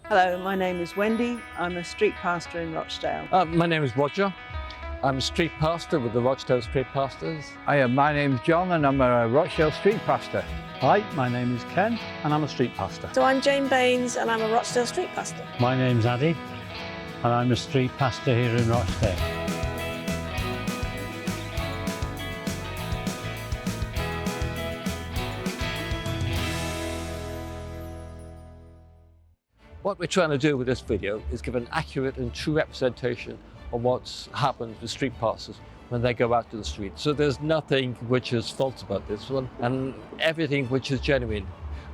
Hello, my name is Wendy. I'm a street pastor in Rochdale. My name is Roger. I'm a street pastor with the Rochdale Street Pastors. Hiya, my name's John and I'm a Rochdale street pastor. Hi, my name is Ken and I'm a street pastor. So I'm Jane Baines and I'm a Rochdale street pastor. My name's Addy and I'm a street pastor here in Rochdale. What we're trying to do with this video is give an accurate and true representation of what's happened with street pastors when they go out to the street. So there's nothing which is false about this one and everything which is genuine.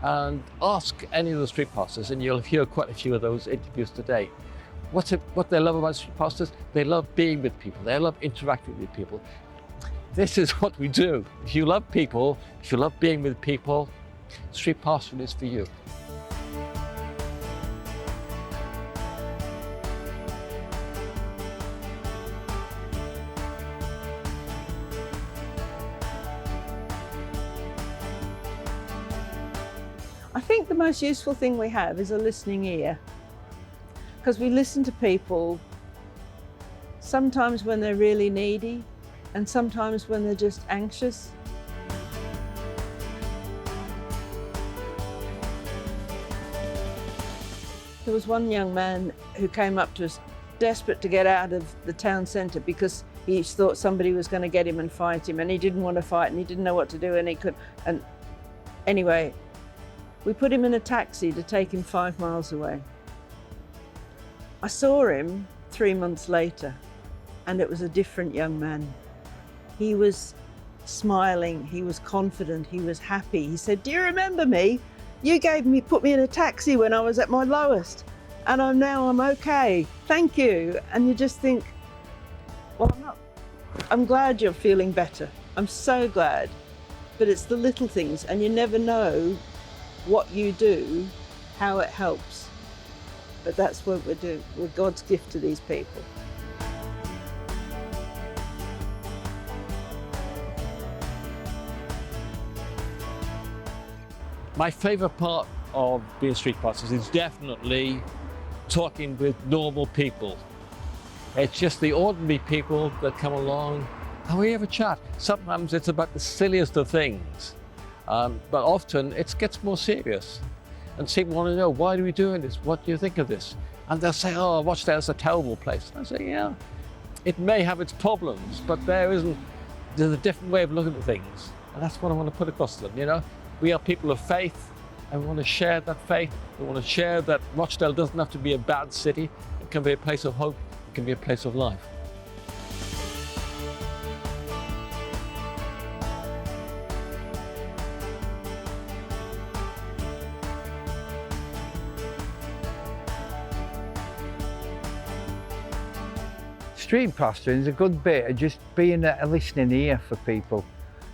And ask any of the street pastors and you'll hear quite a few of those interviews today. What they love about street pastors, they love being with people, they love interacting with people. This is what we do. If you love people, if you love being with people, street pastoring is for you. I think the most useful thing we have is a listening ear, because we listen to people sometimes when they're really needy and sometimes when they're just anxious. There was one young man who came up to us desperate to get out of the town centre because he thought somebody was going to get him and fight him, and he didn't want to fight and he didn't know what to do, and anyway, we put him in a taxi to take him 5 miles away. I saw him 3 months later and it was a different young man. He was smiling, he was confident, he was happy. He said, "Do you remember me? You put me in a taxi when I was at my lowest and I'm okay, thank you." And you just think, well, I'm glad you're feeling better. I'm so glad. But it's the little things, and you never know what you do, how it helps. But that's what we do. We're God's gift to these people. My favourite part of being street pastors is definitely talking with normal people. It's just the ordinary people that come along and we have a chat. Sometimes it's about the silliest of things. But often it gets more serious and people want to know, why are we doing this? What do you think of this? And they'll say, "Oh, Rochdale's a terrible place." And I say, yeah, it may have its problems, but there's a different way of looking at things. And that's what I want to put across to them, you know? We are people of faith and we want to share that faith. We want to share that Rochdale doesn't have to be a bad city. It can be a place of hope. It can be a place of life. Street pastoring is a good bit of just being a listening ear for people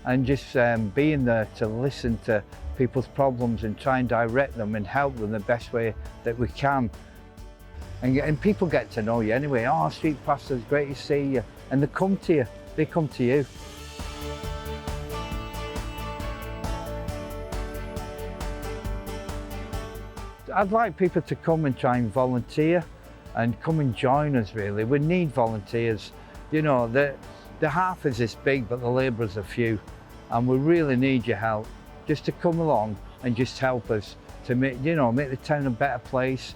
and just being there to listen to people's problems and try and direct them and help them the best way that we can. And people get to know you anyway. "Oh, street pastor, it's great to see you." And they come to you, they come to you. I'd like people to come and try and volunteer and come and join us, really. We need volunteers. You know, the half is this big, but the labourers are few. And we really need your help, just to come along and just help us to make the town a better place.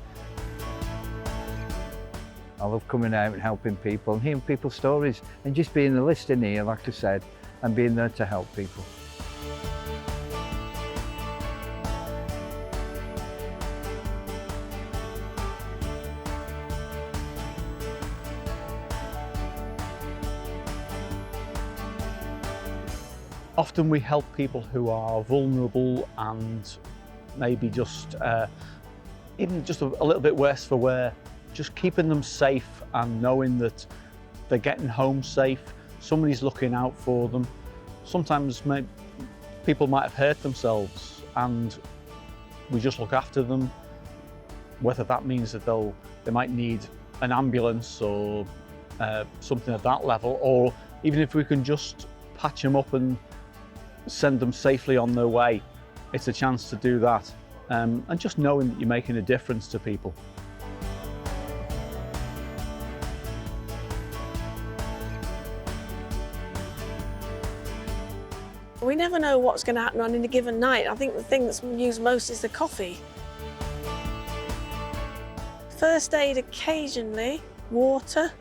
I love coming out and helping people and hearing people's stories and just being the listening ear, like I said, and being there to help people. Often we help people who are vulnerable and maybe just even just a little bit worse for wear. Just keeping them safe and knowing that they're getting home safe, somebody's looking out for them. Sometimes people might have hurt themselves and we just look after them, whether that means that they might need an ambulance or something at that level, or even if we can just patch them up and send them safely on their way, it's a chance to do that. and just knowing that you're making a difference to people. We never know what's going to happen on any given night. I think the thing that's used most is the coffee. First aid occasionally, water.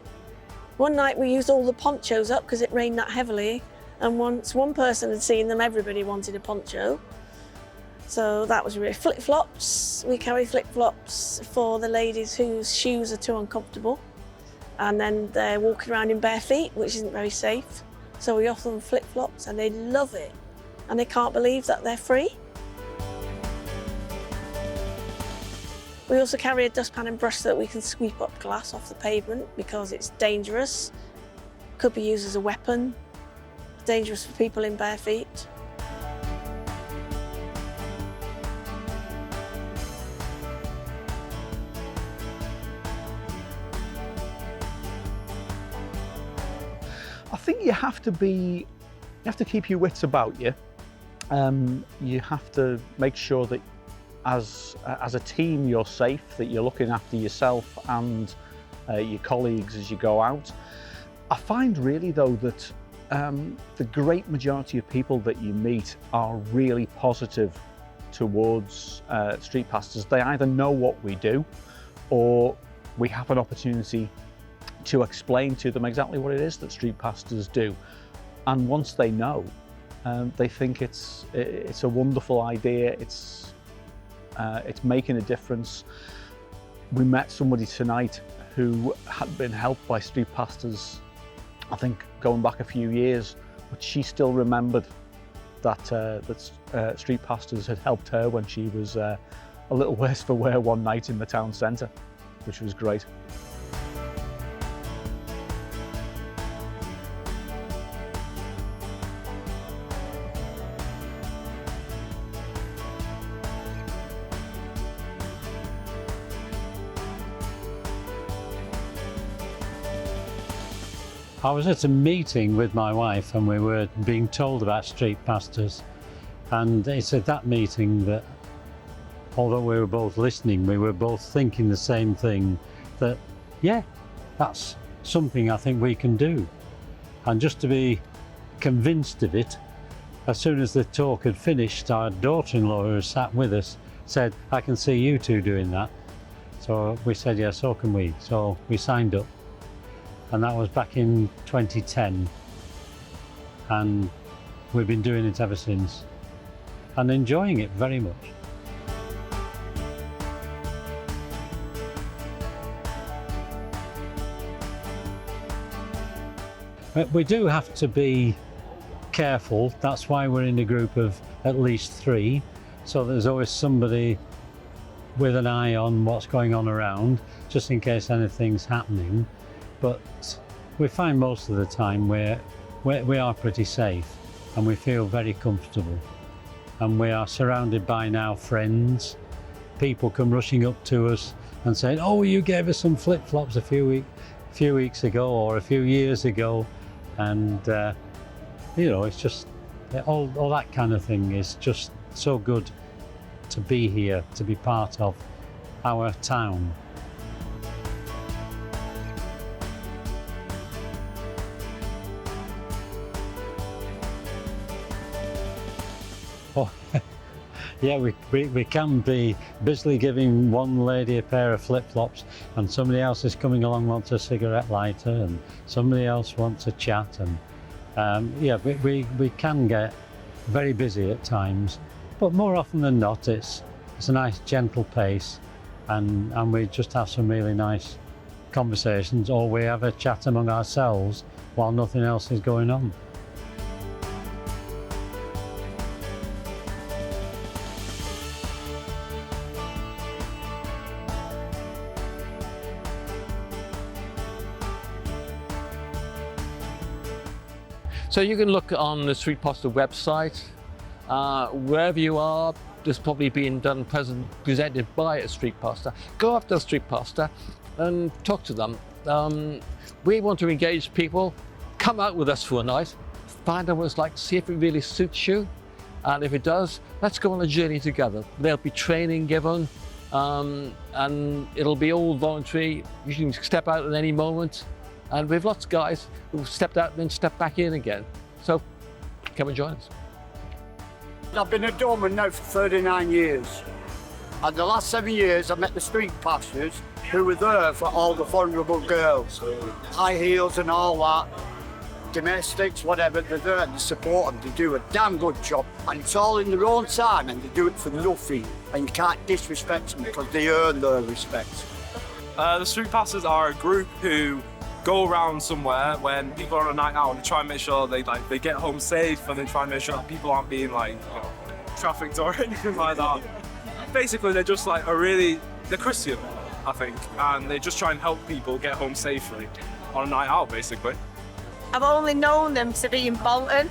One night we used all the ponchos up because it rained that heavily, and once one person had seen them, everybody wanted a poncho. So that was really flip-flops. We carry flip-flops for the ladies whose shoes are too uncomfortable, and then they're walking around in bare feet, which isn't very safe. So we offer them flip-flops and they love it, and they can't believe that they're free. We also carry a dustpan and brush so that we can sweep up glass off the pavement because it's dangerous. Could be used as a weapon. Dangerous for people in bare feet. I think you have to keep your wits about you. You have to make sure that as a team you're safe, that you're looking after yourself and your colleagues as you go out. I find really though that the great majority of people that you meet are really positive towards street pastors. They either know what we do, or we have an opportunity to explain to them exactly what it is that street pastors do. And once they know, they think it's a wonderful idea. It's making a difference. We met somebody tonight who had been helped by street pastors, I think going back a few years, but she still remembered that street pastors had helped her when she was a little worse for wear one night in the town centre, which was great. I was at a meeting with my wife and we were being told about street pastors, and it's at that meeting that, although we were both listening, we were both thinking the same thing, that yeah, that's something I think we can do. And just to be convinced of it, as soon as the talk had finished, our daughter-in-law who sat with us said, "I can see you two doing that." So we said, yeah, so can we. So we signed up. And that was back in 2010, and we've been doing it ever since and enjoying it very much. But we do have to be careful. That's why we're in a group of at least 3, so there's always somebody with an eye on what's going on around, just in case anything's happening. But we find most of the time we are pretty safe and we feel very comfortable. And we are surrounded by now friends. People come rushing up to us and saying, "Oh, you gave us some flip-flops a few weeks ago or a few years ago." And, you know, it's just, all that kind of thing is just so good to be here, to be part of our town. Oh, yeah, we can be busily giving one lady a pair of flip-flops and somebody else is coming along wants a cigarette lighter and somebody else wants a chat, and yeah, we can get very busy at times, but more often than not it's a nice gentle pace, and we just have some really nice conversations, or we have a chat among ourselves while nothing else is going on. So you can look on the Street Pastor website. Wherever you are, there's probably being done presented by a street pastor. Go up to the street pastor and talk to them. We want to engage people. Come out with us for a night, find out what it's like, see if it really suits you, And if it does, let's go on a journey together. There'll be training given, and it'll be all voluntary. You can step out at any moment. And we've lots of guys who've stepped out and then stepped back in again. So come and join us. I've been a doorman now for 39 years. And the last 7 years, I've met the street pastors who were there for all the vulnerable girls. High heels and all that, domestics, whatever, they're there to support them. They do a damn good job. And it's all in their own time, and they do it for nothing. And you can't disrespect them because they earn their respect. The street pastors are a group who go around somewhere when people are on a night out and try and make sure they get home safe, and then try and make sure that people aren't being trafficked or anything like that. Basically, they're just they're Christian, I think, and they just try and help people get home safely on a night out, basically. I've only known them to be in Bolton,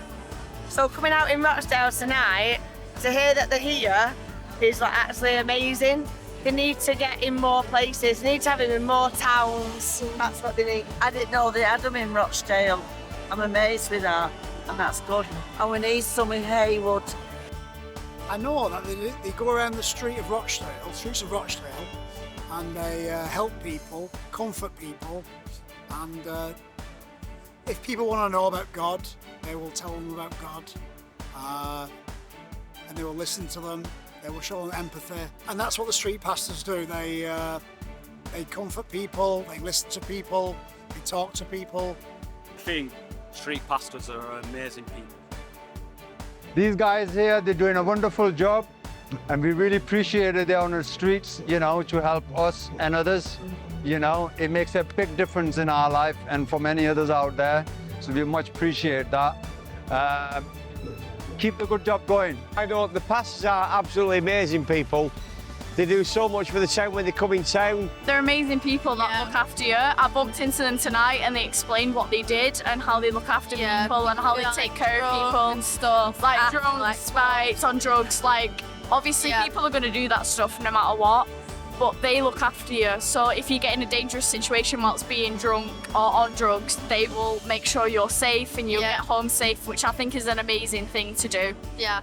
so coming out in Rochdale tonight to hear that they're here is actually amazing. They need to get in more places, they need to have them in more towns, that's what they need. I didn't know they had them in Rochdale. I'm amazed with that, and that's good. And we need some in Haywood. I know that they go around the streets of Rochdale, and they help people, comfort people, and if people want to know about God, they will tell them about God, and they will listen to them. They will show them empathy, and that's what the street pastors do. They comfort people, they listen to people, they talk to people. I think street pastors are amazing people. These guys here, they're doing a wonderful job, and we really appreciate it. They're on the streets, you know, to help us and others. You know, it makes a big difference in our life and for many others out there. So we much appreciate that. Keep the good job going. I know the pastors are absolutely amazing people. They do so much for the town when they come in town. They're amazing people that look after you. I bumped into them tonight and they explained what they did and how they look after people and how they take care of people and stuff. Like drunks, fights on drugs. Obviously people are going to do that stuff no matter what, but they look after you. So if you get in a dangerous situation whilst being drunk or on drugs, they will make sure you're safe and you'll get home safe, which I think is an amazing thing to do. Yeah.